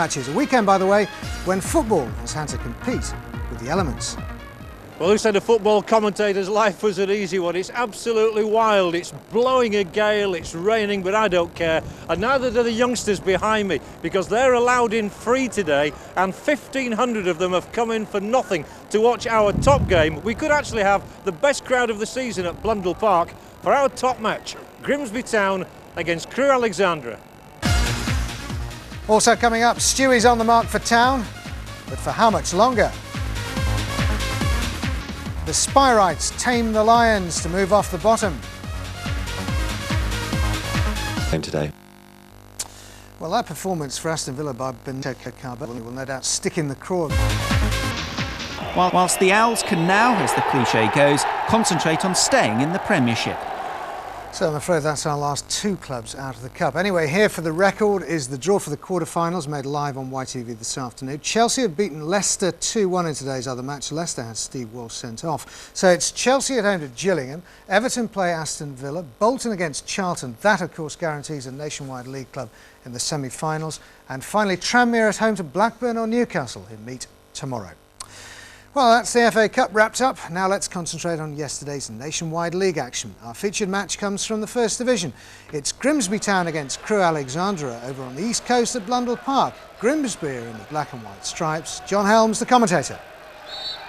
Matches. A weekend, by the way, when football has had to compete with the elements. Well, who said a football commentator's life was an easy one? It's absolutely wild. It's blowing a gale, it's raining, but I don't care. And neither do the youngsters behind me, because they're allowed in free today, and 1,500 of them have come in for nothing to watch our top game. We could actually have the best crowd of the season at Blundell Park for our top match, Grimsby Town against Crewe Alexandra. Also coming up, Stewie's on the mark for Town, but for how much longer? The Spyrites tame the Lions to move off the bottom. Today. Well, that performance for Aston Villa by Benteke Carvalho will no doubt stick in the craw. Whilst the Owls can now, as the cliché goes, concentrate on staying in the Premiership. So I'm afraid that's our last two clubs out of the Cup. Anyway, here for the record is the draw for the quarter-finals made live on YTV this afternoon. Chelsea have beaten Leicester 2-1 in today's other match. Leicester had Steve Walsh sent off. So it's Chelsea at home to Gillingham, Everton play Aston Villa, Bolton against Charlton. That, of course, guarantees a nationwide league club in the semi-finals. And finally, Tranmere at home to Blackburn or Newcastle, who meet tomorrow. Well, that's the FA Cup wrapped up. Now let's concentrate on yesterday's nationwide league action. Our featured match comes from the First Division. It's Grimsby Town against Crewe Alexandra over on the east coast at Blundell Park. Grimsby are in the black and white stripes. John Helms, the commentator.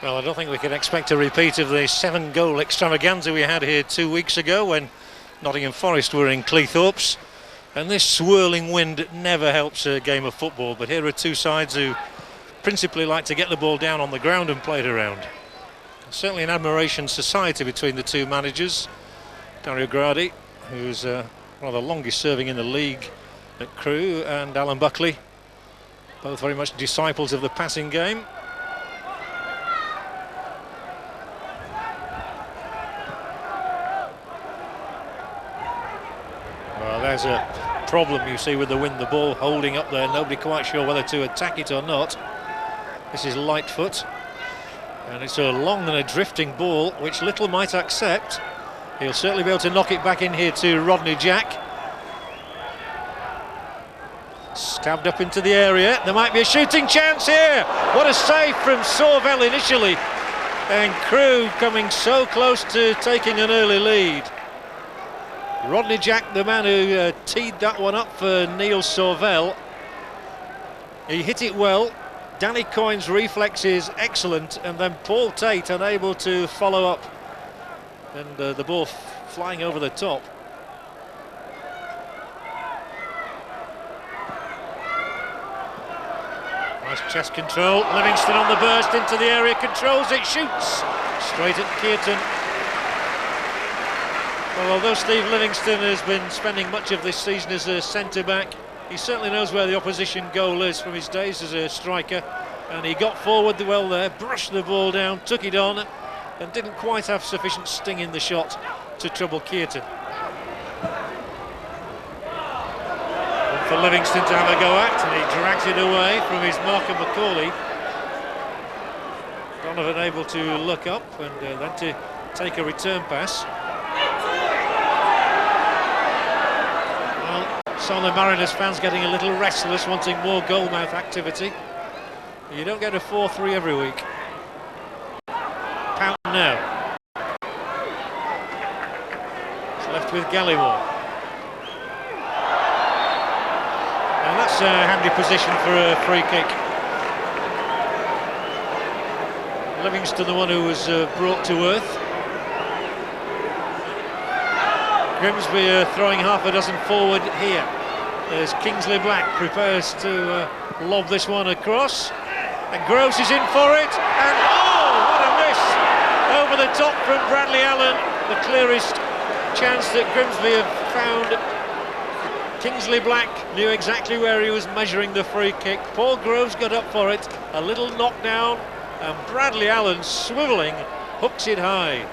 Well, I don't think we can expect a repeat of the 7-goal extravaganza we had here 2 weeks ago when Nottingham Forest were in Cleethorpes. And this swirling wind never helps a game of football, but here are two sides who principally like to get the ball down on the ground and play it around. Certainly an admiration society between the two managers. Dario Gradi, who's one of the longest serving in the league at Crewe, and Alan Buckley, both very much disciples of the passing game. Well, there's a problem you see with the wind, the ball holding up there, nobody quite sure whether to attack it or not. This is Lightfoot, and it's a long and a drifting ball which Little might accept. He'll certainly be able to knock it back in here to Rodney Jack. Stabbed up into the area, there might be a shooting chance here. What a save from Sorvel initially, and Crewe coming so close to taking an early lead. Rodney Jack, the man who teed that one up for Neil Sorvel. He hit it well. Danny Coyne's reflex is excellent, and then Paul Tate unable to follow up, and the ball flying over the top. Nice chest control. Livingston on the burst into the area, controls it, shoots straight at Kearton. Well, although Steve Livingston has been spending much of this season as a centre-back, he certainly knows where the opposition goal is from his days as a striker, and he got forward well there, brushed the ball down, took it on, and didn't quite have sufficient sting in the shot to trouble Kearton. And for Livingston to have a go at, and he drags it away from his marker Macaulay. Donovan able to look up and then to take a return pass. Some of the Mariners fans getting a little restless, wanting more goalmouth activity. You don't get a 4-3 every week. Pound now. It's left with Gallimore. And that's a handy position for a free kick. Livingston, the one who was brought to earth. Grimsby are throwing half a dozen forward here as Kingsley Black prepares to lob this one across, and Gross is in for it, and oh, what a miss over the top from Bradley Allen. The clearest chance that Grimsby have found. Kingsley Black knew exactly where he was measuring the free kick. Paul Groves got up for it, a little knockdown, and Bradley Allen, swivelling, hooks it high.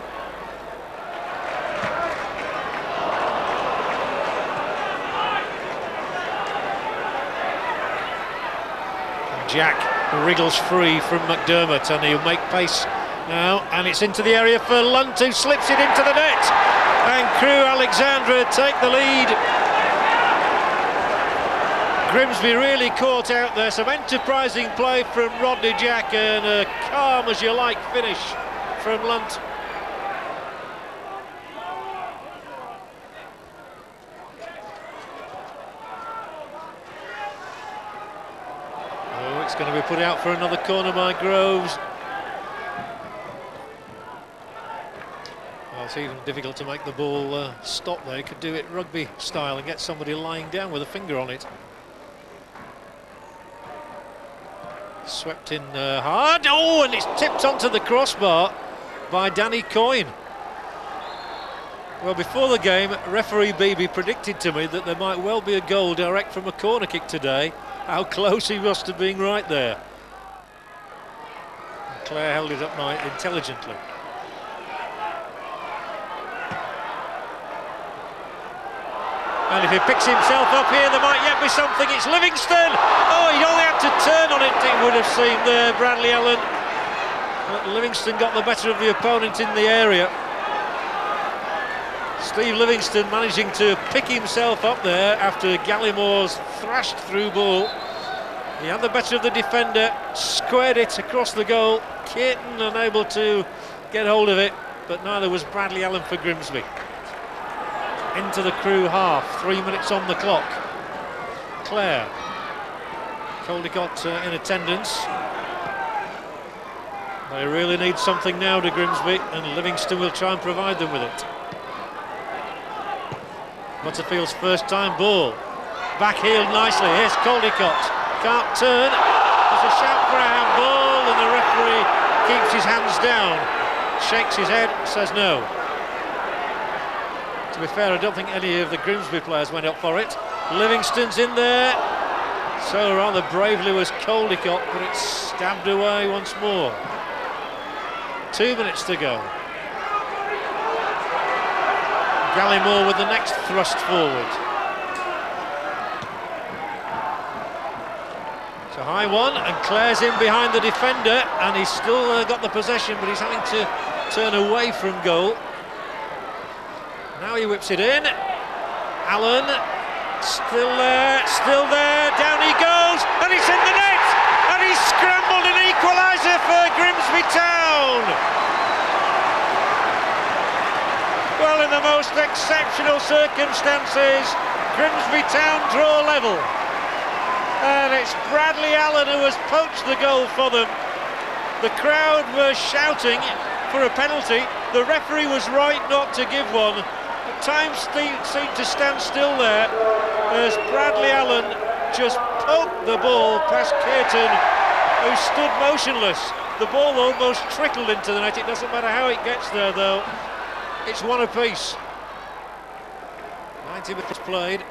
Jack wriggles free from McDermott, and he'll make pace now, and it's into the area for Lunt, who slips it into the net, and Crewe Alexandra take the lead. Grimsby really caught out there. Some enterprising play from Rodney Jack and a calm as you like finish from Lunt. Oh, it's going to be put out for another corner by Groves. Well, it's even difficult to make the ball stop there. He could do it rugby style and get somebody lying down with a finger on it. Swept in hard. Oh, and it's tipped onto the crossbar by Danny Coyne. Well, before the game, referee Beebe predicted to me that there might well be a goal direct from a corner kick today. How close he must have been right there. And Clare held it up nice, intelligently. And if he picks himself up here, there might yet be something. It's Livingston. Oh, he only had to turn on it, it would have seemed there, Bradley Allen. But Livingston got the better of the opponent in the area. Steve Livingston managing to pick himself up there after Gallimore's thrashed through ball. He had the better of the defender, squared it across the goal. Caton unable to get hold of it, but neither was Bradley Allen for Grimsby. Into the Crewe half, 3 minutes on the clock. Clare. Caldicott in attendance. They really need something now to Grimsby, and Livingston will try and provide them with it. Butterfield's first time ball. Back-heeled nicely, here's Caldicott. Can't turn. There's a shout for a handball, and the referee keeps his hands down. Shakes his head, says no. To be fair, I don't think any of the Grimsby players went up for it. Livingston's in there. So rather bravely was Caldicott, but it's stabbed away once more. 2 minutes to go. Gallimore with the next thrust forward. It's a high one, and Clare's in behind the defender, and he's still got the possession, but he's having to turn away from goal. Now he whips it in. Allen, still there, down he goes, and it's in the net! And he's scrambled an equaliser for Grimsby Town! Well, in the most exceptional circumstances, Grimsby Town draw level. And it's Bradley Allen who has poached the goal for them. The crowd were shouting for a penalty. The referee was right not to give one. Time seemed to stand still there as Bradley Allen just poked the ball past Caton, who stood motionless. The ball almost trickled into the net. It doesn't matter how it gets there, though. It's one apiece. 90 minutes played.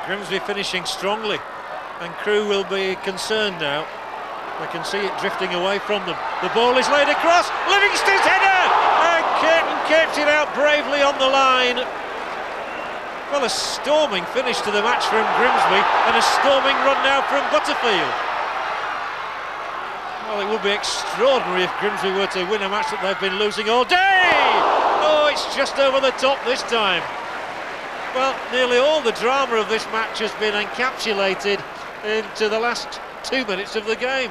Grimsby finishing strongly, and Crewe will be concerned now. I can see it drifting away from them. The ball is laid across. Livingston's header! And Caton kept it out bravely on the line. Well, a storming finish to the match from Grimsby, and a storming run now from Butterfield. Well, it would be extraordinary if Grimsby were to win a match that they've been losing all day! Oh, it's just over the top this time. Well, nearly all the drama of this match has been encapsulated into the last 2 minutes of the game.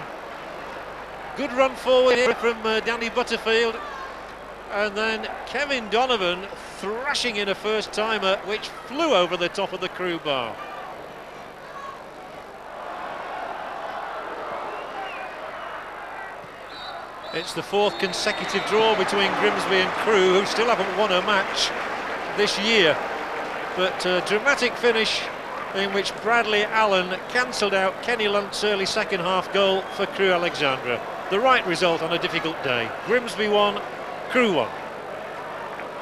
Good run forward here from Danny Butterfield, and then Kevin Donovan thrashing in a first-timer which flew over the top of the Crewe bar. It's the fourth consecutive draw between Grimsby and Crewe, who still haven't won a match this year. But a dramatic finish in which Bradley Allen cancelled out Kenny Lunt's early second half goal for Crewe Alexandra. The right result on a difficult day. Grimsby won, Crewe won.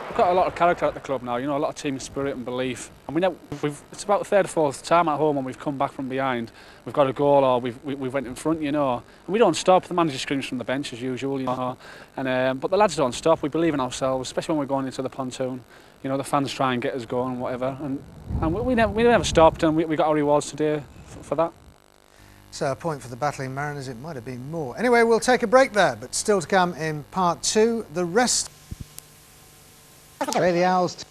We've got a lot of character at the club now, you know, a lot of team spirit and belief. And we know it's about the third or fourth time at home when we've come back from behind. We've got a goal or we went in front, you know. And we don't stop. The manager screams from the bench as usual, you know. And but the lads don't stop. We believe in ourselves, especially when we're going into the pontoon. You know, the fans try and get us going and whatever. And we never stopped, and we got our rewards today for that. So a point for the battling Mariners. It might have been more. Anyway, we'll take a break there, but still to come in part two. The rest. The Owls.